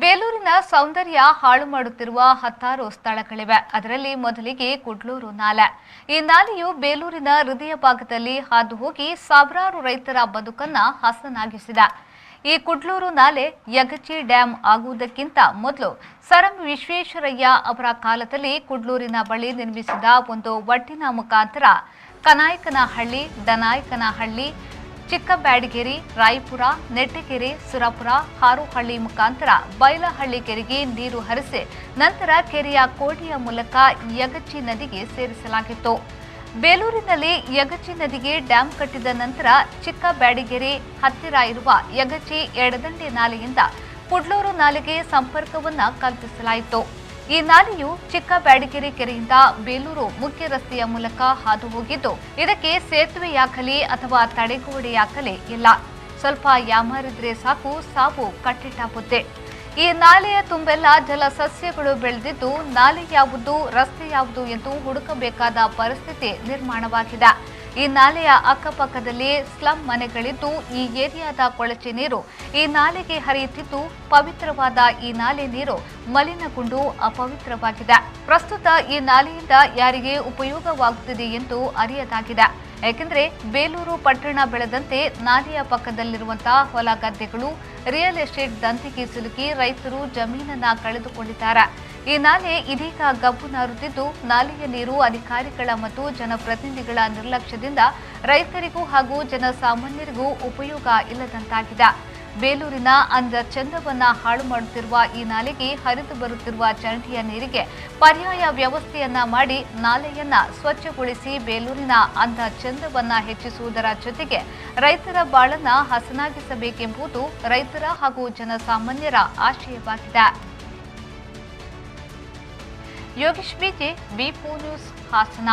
ಬೇಲೂರಿನ ಸೌಂದರ್ಯ ಹಾಳು ಮಾಡುತ್ತಿರುವ ಹತ್ತಾರು ಸ್ಥಳಗಳಿವೆ. ಅದರಲ್ಲಿ ಮೊದಲಿಗೆ ಕುಡ್ಲೂರು ನಾಲೆ. ಈ ನಾಲೆಯು ಬೇಲೂರಿನ ಹೃದಯ ಭಾಗದಲ್ಲಿ ಹಾದು ಹೋಗಿ ಸಾವಿರಾರು ರೈತರ ಬದುಕನ್ನ ಹಸನಾಗಿಸಿದೆ. ಈ ಕುಡ್ಲೂರು ನಾಲೆ ಯಗಚಿ ಡ್ಯಾಂ ಆಗುವುದಕ್ಕಿಂತ ಮೊದಲು ಸರ್ ಎಂ ವಿಶ್ವೇಶ್ವರಯ್ಯ ಅವರ ಕಾಲದಲ್ಲಿ ಕುಡ್ಲೂರಿನ ಬಳಿ ನಿರ್ಮಿಸಿದ ಒಂದು ಒಡ್ಡಿನ ಮುಖಾಂತರ ಕನಾಯಕನಹಳ್ಳಿ, ದನಾಯಕನಹಳ್ಳಿ, ಚಿಕ್ಕಬ್ಯಾಡಗೇರಿ, ರಾಯಪುರ, ನೆಟ್ಟಗೆರೆ, ಸುರಪುರ, ಹಾರೋಹಳ್ಳಿ ಮುಖಾಂತರ ಬೈಲಹಳ್ಳಿ ಕೆರೆಗೆ ನೀರು ಹರಿಸಿ ನಂತರ ಕೆರೆಯ ಕೋಡಿಯ ಮೂಲಕ ಯಗಚಿ ನದಿಗೆ ಸೇರಿಸಲಾಗಿತ್ತು. ಬೇಲೂರಿನಲ್ಲಿ ಯಗಚಿ ನದಿಗೆ ಡ್ಯಾಂ ಕಟ್ಟಿದ ನಂತರ ಚಿಕ್ಕಬ್ಯಾಡಗೇರಿ ಹತ್ತಿರ ಇರುವ ಯಗಚಿ ಎಡದಂಡೆ ನಾಲೆಯಿಂದ ಕುಡ್ಲೂರು ನಾಲೆಗೆ ಸಂಪರ್ಕವನ್ನು ಕಲ್ಪಿಸಲಾಯಿತು. ಈ ನಾಲೆಯು ಚಿಕ್ಕಬ್ಯಾಡಗೇರಿ ಕೆರೆಯಿಂದ ಬೇಲೂರು ಮುಖ್ಯ ರಸ್ತೆಯ ಮೂಲಕ ಹಾದು ಹೋಗಿದ್ದು, ಇದಕ್ಕೆ ಸೇತುವೆಯಾಗಲಿ ಅಥವಾ ತಡೆಗೋಡೆಯಾಗಲಿ ಇಲ್ಲ. ಸ್ವಲ್ಪ ಯಾಮಾರಿದ್ರೆ ಸಾಕು, ಸಾವು ಕಟ್ಟಿಟ್ಟ ಬುದ್ಧಿ. ಈ ನಾಲೆಯ ತುಂಬೆಲ್ಲ ಜಲಸಸ್ಯಗಳು ಬೆಳೆದಿದ್ದು, ನಾಲೆ ಯಾವುದು, ರಸ್ತೆ ಯಾವುದು ಎಂದು ಹುಡುಕಬೇಕಾದ ಪರಿಸ್ಥಿತಿ ನಿರ್ಮಾಣವಾಗಿದೆ. ಈ ನಾಲೆಯ ಅಕ್ಕಪಕ್ಕದಲ್ಲಿ ಸ್ಲಂ ಮನೆಗಳಿದ್ದು, ಈ ಏರಿಯಾದ ಕೊಳಚೆ ನೀರು ಈ ನಾಲೆಗೆ ಹರಿಯುತ್ತಿದ್ದು, ಪವಿತ್ರವಾದ ಈ ನಾಲೆ ನೀರು ಮಲಿನಗೊಂಡು ಅಪವಿತ್ರವಾಗಿದೆ. ಪ್ರಸ್ತುತ ಈ ನಾಲೆಯಿಂದ ಯಾರಿಗೆ ಉಪಯೋಗವಾಗುತ್ತಿದೆ ಎಂದು ಅರಿಯದಾಗಿದೆ. ಏಕೆಂದರೆ ಬೇಲೂರು ಪಟ್ಟಣ ಬೆಳೆದಂತೆ ನಾಲೆಯ ಪಕ್ಕದಲ್ಲಿರುವಂತಹ ಹೊಲ ಗದ್ದೆಗಳು ರಿಯಲ್ ಎಸ್ಟೇಟ್ ದಂಧೆಗೆ ಸಿಲುಕಿ ರೈತರು ಜಮೀನನ್ನ ಕಳೆದುಕೊಂಡಿದ್ದಾರೆ. ಈ ನಾಲೆ ಇದೀಗ ಗಬ್ಬು ನಾರುತ್ತಿದ್ದು, ನಾಲೆಯ ನೀರು ಅಧಿಕಾರಿಗಳ ಮತ್ತು ಜನಪ್ರತಿನಿಧಿಗಳ ನಿರ್ಲಕ್ಷ್ಯದಿಂದ ರೈತರಿಗೂ ಹಾಗೂ ಜನಸಾಮಾನ್ಯರಿಗೂ ಉಪಯೋಗ ಇಲ್ಲದಂತಾಗಿದೆ. ಬೇಲೂರಿನ ಅಂದ ಚಂದವನ್ನ ಹಾಳು ಮಾಡುತ್ತಿರುವ ಈ ನಾಲೆಗೆ ಹರಿದು ಬರುತ್ತಿರುವ ಚರಂಡಿಯ ನೀರಿಗೆ ಪರ್ಯಾಯ ವ್ಯವಸ್ಥೆಯನ್ನ ಮಾಡಿ ನಾಲೆಯನ್ನ ಸ್ವಚ್ಛಗೊಳಿಸಿ ಬೇಲೂರಿನ ಅಂದ ಚಂದವನ್ನ ಹೆಚ್ಚಿಸುವುದರ ಜೊತೆಗೆ ರೈತರ ಬಾಳನ್ನ ಹಸನಾಗಿಸಬೇಕೆಂಬುದು ರೈತರ ಹಾಗೂ ಜನಸಾಮಾನ್ಯರ ಆಶಯವಾಗಿದೆ. ಯೋಗೇಶ್ ಬಿಜೆ, ಬಿ4 ನ್ಯೂಸ್, ಹಾಸನ.